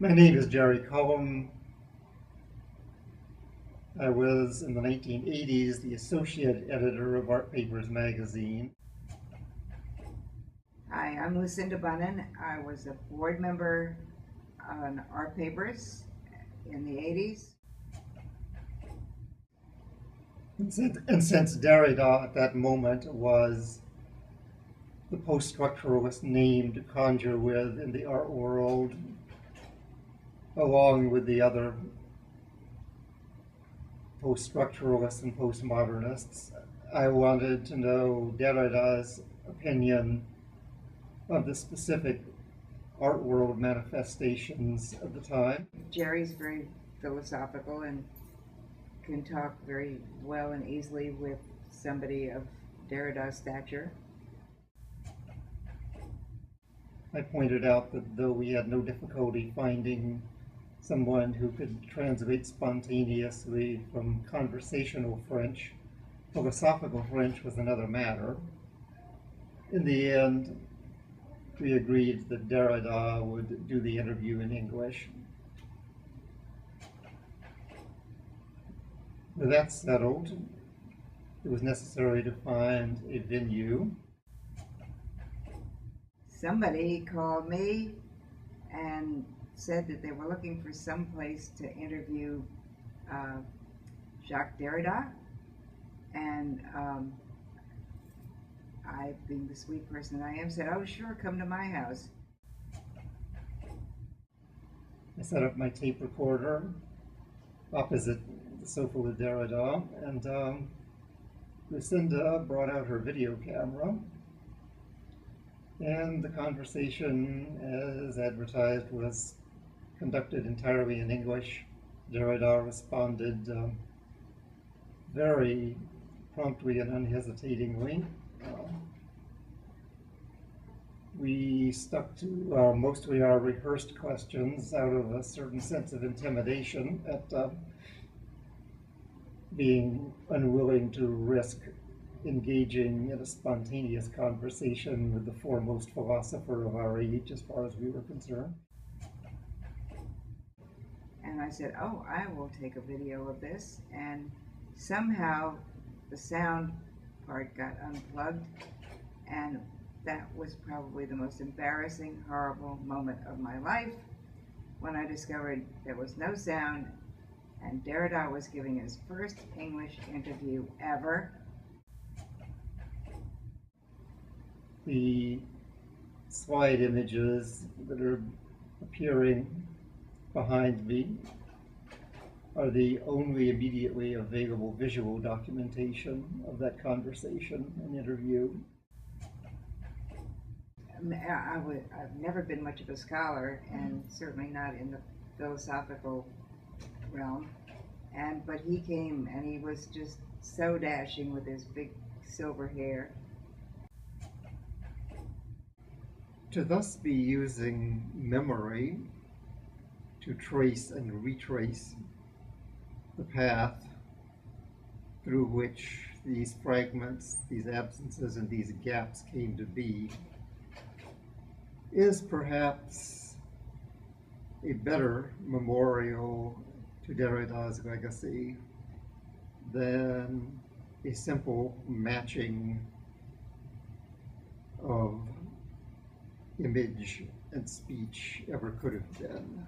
My name is Jerry Cullum. I was, in the 1980s, the associate editor of Art Papers magazine. Hi, I'm Lucinda Bunnen. I was a board member on Art Papers in the 80s. And since Derrida at that moment was the post-structuralist name to conjure with in the art world, along with the other post-structuralists and postmodernists, I wanted to know Derrida's opinion of the specific art world manifestations of the time. Jerry's very philosophical and can talk very well and easily with somebody of Derrida's stature. I pointed out that though we had no difficulty finding someone who could translate spontaneously from conversational French, philosophical French was another matter. In the end, we agreed that Derrida would do the interview in English. With that settled, it was necessary to find a venue. Somebody called me and said that they were looking for some place to interview Jacques Derrida, and I, being the sweet person I am, said, "Oh, sure, come to my house." I set up my tape recorder opposite the sofa with Derrida, and Lucinda brought out her video camera, and the conversation, as advertised, was conducted entirely in English. Derrida responded very promptly and unhesitatingly. We stuck to mostly our rehearsed questions out of a certain sense of intimidation at being unwilling to risk engaging in a spontaneous conversation with the foremost philosopher of our age, as far as we were concerned. And I said, "Oh, I will take a video of this." And somehow the sound part got unplugged, and that was probably the most embarrassing, horrible moment of my life when I discovered there was no sound and Derrida was giving his first English interview ever. The slide images that are appearing behind me are the only immediately available visual documentation of that conversation and interview. I've never been much of a scholar, and certainly not in the philosophical realm. But he came, and he was just so dashing with his big silver hair. To thus be using memory to trace and retrace the path through which these fragments, these absences, and these gaps came to be is perhaps a better memorial to Derrida's legacy than a simple matching of image and speech ever could have been.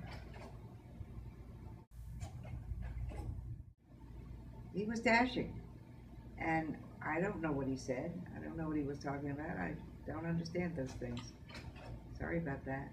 He was dashing, and I don't know what he said. I don't know what he was talking about. I don't understand those things. Sorry about that.